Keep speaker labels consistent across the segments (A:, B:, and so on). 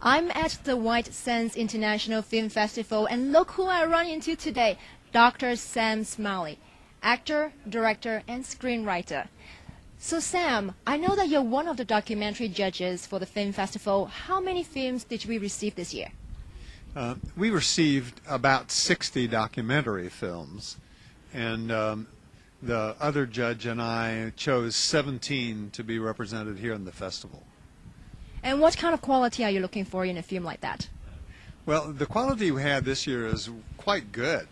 A: I'm at the White Sands International Film Festival, and look who I run into today, Dr. Sam Smiley, actor, director, and screenwriter. So Sam, I know that you're one of the documentary judges for the film festival. How many films did we receive this year?
B: We received about 60 documentary films, and the other judge and I chose 17 to be represented here in the festival.
A: And what kind of quality are you looking for in a film like that?
B: Well, the quality we had this year is quite good,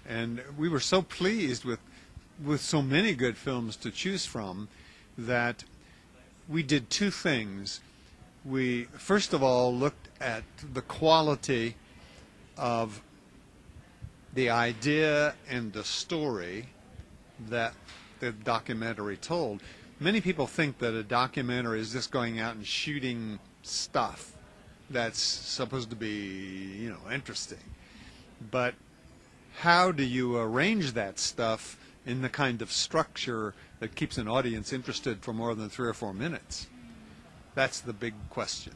B: and we were so pleased with so many good films to choose from that we did two things. We, first of all, looked at the quality of the idea and the story that the documentary told. Many people think that a documentary is just going out and shooting stuff that's supposed to be, interesting. But how do you arrange that stuff in the kind of structure that keeps an audience interested for more than 3 or 4 minutes? That's the big question.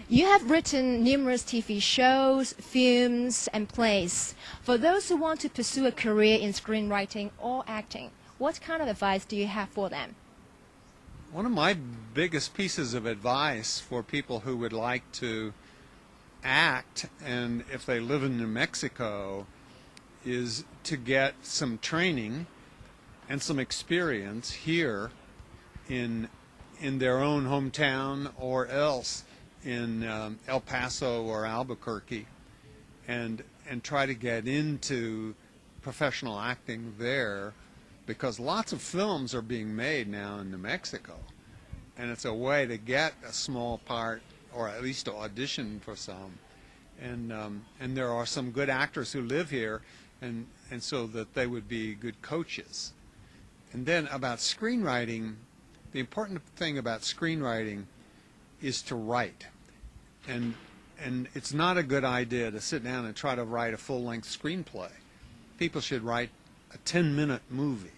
A: You have written numerous TV shows, films, and plays. For those who want to pursue a career in screenwriting or acting, what kind of advice do you have for them?
B: One of my biggest pieces of advice for people who would like to act, and if they live in New Mexico, is to get some training and some experience here in their own hometown or else in El Paso or Albuquerque, and try to get into professional acting there, because lots of films are being made now in New Mexico, and it's a way to get a small part or at least to audition for some. And there are some good actors who live here, and so that they would be good coaches. And then about screenwriting, the important thing about screenwriting is to write. And it's not a good idea to sit down and try to write a full-length screenplay. People should write a 10-minute movie.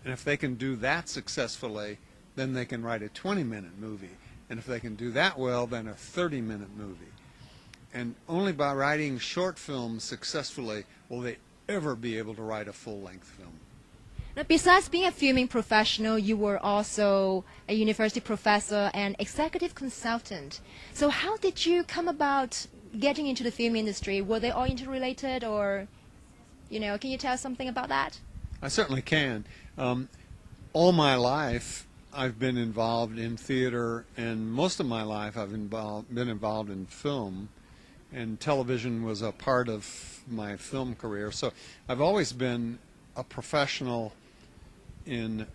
B: And if they can do that successfully, then they can write a 20-minute movie. And if they can do that well, then a 30-minute movie. And only by writing short films successfully will they ever be able to write a full-length film.
A: Now, besides being a filming professional, you were also a university professor and executive consultant. So how did you come about getting into the film industry? Were they all interrelated, or, can you tell us something about that?
B: I certainly can. All my life, I've been involved in theater, and most of my life I've been involved in film, and television was a part of my film career. So I've always been a professional in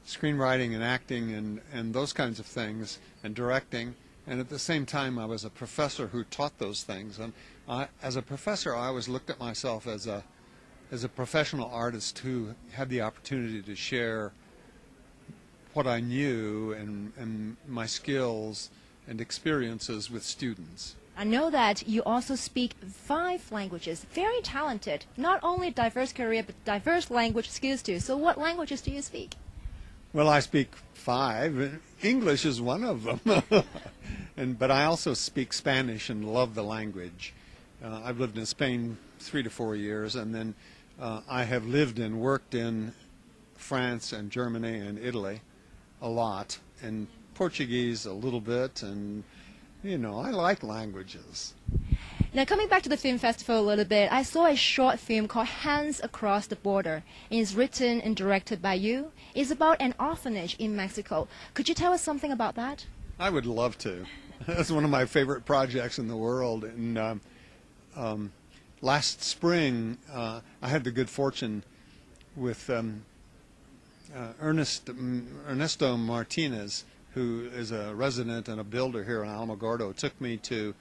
B: screenwriting and acting and those kinds of things, and directing, and at the same time I was a professor who taught those things. And as a professor, I always looked at myself as a professional artist who had the opportunity to share what I knew and my skills and experiences with students.
A: I know that you also speak 5 languages. Very talented. Not only diverse career, but diverse language skills too. So what languages do you speak?
B: Well, I speak 5. English is one of them. But I also speak Spanish and love the language. I've lived in Spain 3 to 4 years, and then I have lived and worked in France and Germany and Italy a lot, and Portuguese a little bit, and I like languages.
A: Now, coming back to the film festival a little bit, I saw a short film called Hands Across the Border. It's written and directed by you. It's about an orphanage in Mexico. Could you tell us something about that?
B: I would love to. That's one of my favorite projects in the world. And last spring, I had the good fortune with Ernesto Martinez, who is a resident and a builder here in Alamogordo, took me to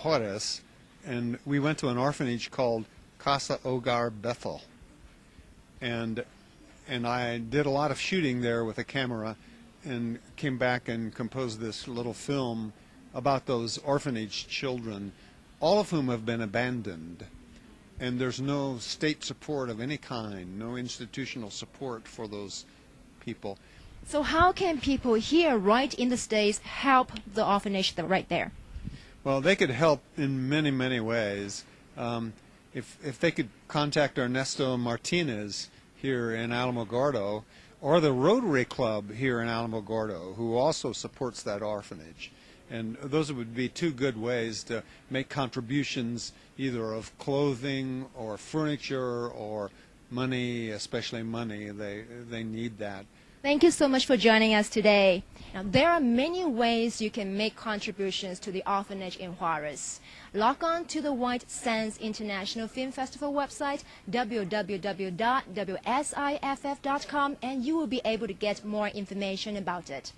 B: Juarez, and we went to an orphanage called Casa Hogar Bethel. And I did a lot of shooting there with a camera, and came back and composed this little film about those orphanage children, all of whom have been abandoned. And there's no state support of any kind, no institutional support for those people.
A: So how can people here right in the States help the orphanage right there?
B: Well, they could help in many, many ways. If they could contact Ernesto Martinez here in Alamogordo, or the Rotary Club here in Alamogordo, who also supports that orphanage. And those would be two good ways to make contributions, either of clothing or furniture or money, especially money. They need that.
A: Thank you so much for joining us today. Now, there are many ways you can make contributions to the orphanage in Juarez. Log on to the White Sands International Film Festival website, www.wsiff.com, and you will be able to get more information about it.